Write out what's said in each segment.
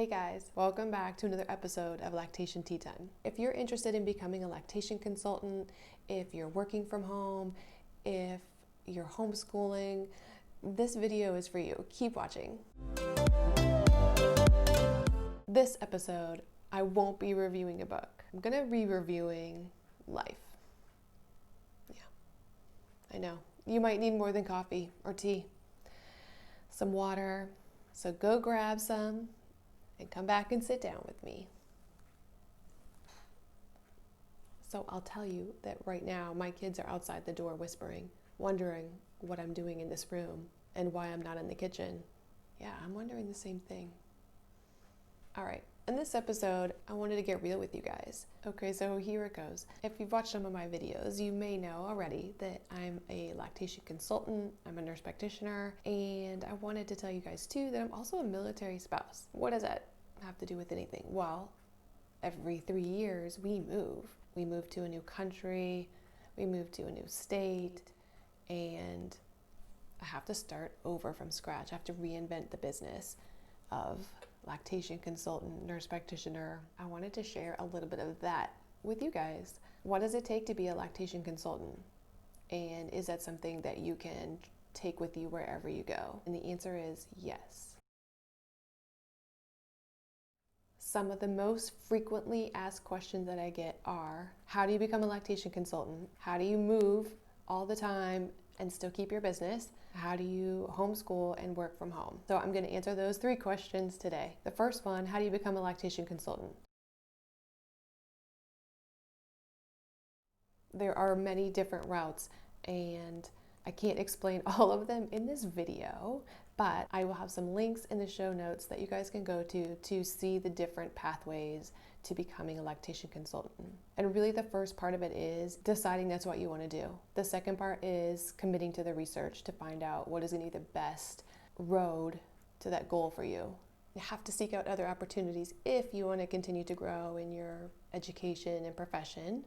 Hey guys, welcome back to another episode of Lactation Tea Time. If you're interested in becoming a lactation consultant, if you're working from home, if you're homeschooling, this video is for you. Keep watching. This episode, I won't be reviewing a book. I'm gonna be reviewing life. Yeah, I know. You might need more than coffee or tea. Some water. So go grab some and come back and sit down with me. So I'll tell you that right now my kids are outside the door whispering, wondering what I'm doing in this room and why I'm not in the kitchen. Yeah, I'm wondering the same thing. All right, in this episode, I wanted to get real with you guys. Okay, so here it goes. If you've watched some of my videos, you may know already that I'm a lactation consultant, I'm a nurse practitioner, and I wanted to tell you guys too that I'm also a military spouse. What does that have to do with anything? Well, every 3 years we move. We move to a new country, we move to a new state, and I have to start over from scratch. I have to reinvent the business of lactation consultant, nurse practitioner. I wanted to share a little bit of that with you guys. What does it take to be a lactation consultant? And is that something that you can take with you wherever you go? And the answer is yes. Some of the most frequently asked questions that I get are, how do you become a lactation consultant? How do you move all the time and still keep your business? How do you homeschool and work from home? So I'm going to answer those 3 questions today. The first one, how do you become a lactation consultant? There are many different routes, and I can't explain all of them in this video, but I will have some links in the show notes that you guys can go to see the different pathways to becoming a lactation consultant. And really the first part of it is deciding that's what you want to do. The second part is committing to the research to find out what is going to be the best road to that goal for you. You have to seek out other opportunities if you want to continue to grow in your education and profession.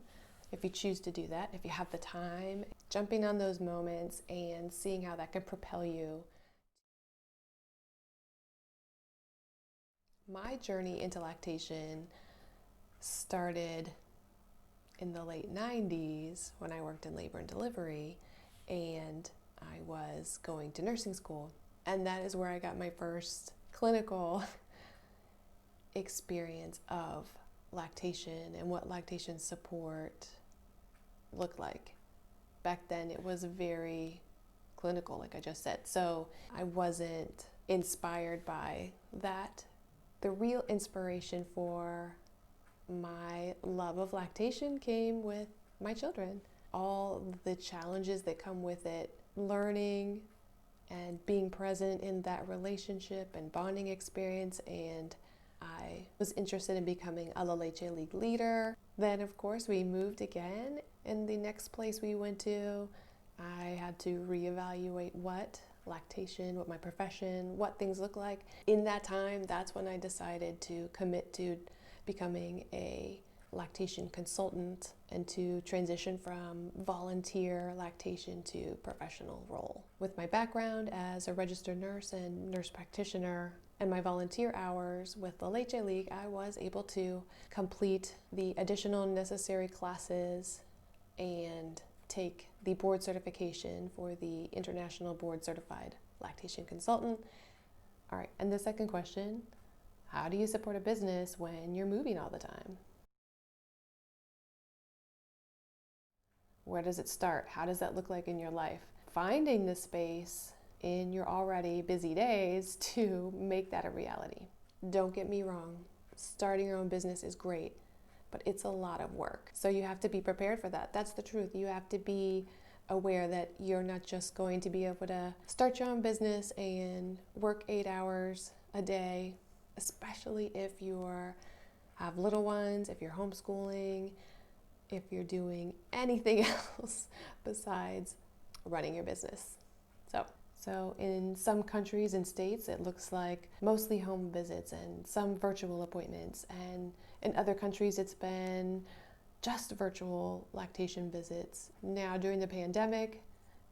If you choose to do that, if you have the time, jumping on those moments and seeing how that can propel you. My journey into lactation started in the late 90s when I worked in labor and delivery, and I was going to nursing school. And that is where I got my first clinical experience of lactation and what lactation support looked like. Back then it was very clinical, like I just said. So I wasn't inspired by that. The real inspiration for my love of lactation came with my children. All the challenges that come with it, learning and being present in that relationship and bonding experience, and I was interested in becoming a La Leche League leader. Then of course we moved again, and the next place we went to, I had to reevaluate what lactation, what my profession, what things look like. In that time, that's when I decided to commit to becoming a lactation consultant and to transition from volunteer lactation to professional role. With my background as a registered nurse and nurse practitioner and my volunteer hours with the Leche League, I was able to complete the additional necessary classes and take the board certification for the International Board Certified Lactation Consultant. All right, and the second question, how do you support a business when you're moving all the time? Where does it start? How does that look like in your life? Finding the space in your already busy days to make that a reality. Don't get me wrong, starting your own business is great, but it's a lot of work. So you have to be prepared for that. That's the truth. You have to be aware that you're not just going to be able to start your own business and work 8 hours a day, especially if you have little ones, if you're homeschooling, if you're doing anything else besides running your business. So in some countries and states, it looks like mostly home visits and some virtual appointments. And in other countries, it's been just virtual lactation visits. Now, during the pandemic,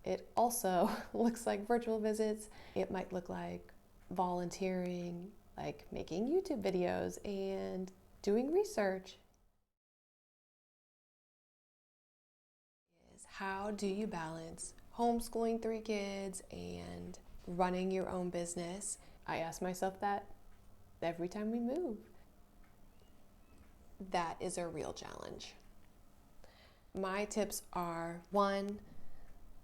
it also looks like virtual visits. It might look like volunteering like making YouTube videos and doing research. How do you balance homeschooling 3 kids and running your own business? I ask myself that every time we move. That is a real challenge. My tips are: 1,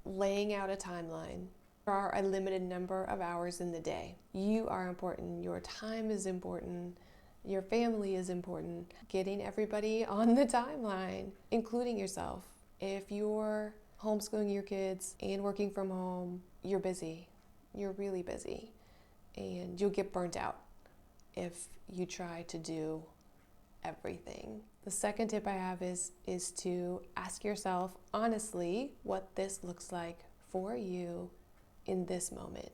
laying out a timeline. There are a limited number of hours in the day. You are important. Your time is important. Your family is important. Getting everybody on the timeline, including yourself. If you're homeschooling your kids and working from home, you're busy. You're really busy. And you'll get burnt out if you try to do everything. The second tip I have is to ask yourself honestly what this looks like for you in this moment,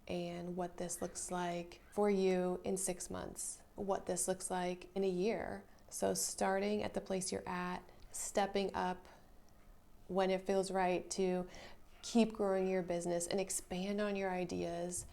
and what this looks like for you in 6 months, what this looks like in a year. So starting at the place you're at, stepping up when it feels right to keep growing your business and expand on your ideas.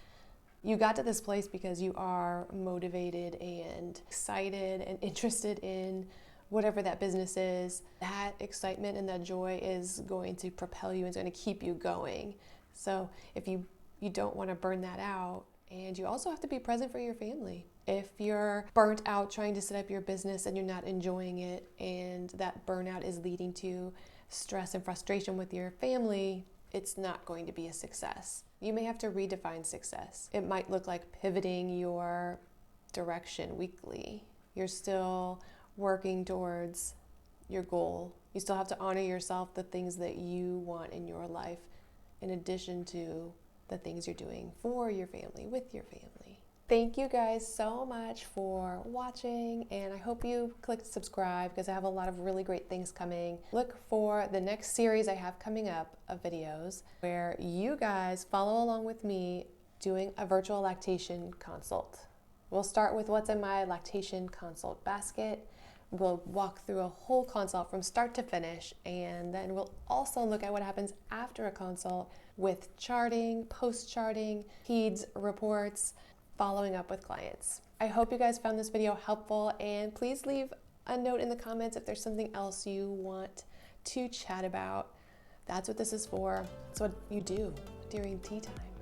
You got to this place because you are motivated and excited and interested in whatever that business is. That excitement and that joy is going to propel you and it's going to keep you going. So if you don't want to burn that out, and you also have to be present for your family. If you're burnt out trying to set up your business and you're not enjoying it, and that burnout is leading to stress and frustration with your family, it's not going to be a success. You may have to redefine success. It might look like pivoting your direction weekly. You're still working towards your goal. You still have to honor yourself, the things that you want in your life, in addition to the things you're doing for your family, with your family. Thank you guys so much for watching, and I hope you clicked subscribe because I have a lot of really great things coming. Look for the next series I have coming up of videos where you guys follow along with me doing a virtual lactation consult. We'll start with what's in my lactation consult basket. We'll walk through a whole consult from start to finish, and then we'll also look at what happens after a consult with charting, post-charting, PEDS reports, following up with clients. I hope you guys found this video helpful, and please leave a note in the comments if there's something else you want to chat about. That's what this is for. It's what you do during tea time.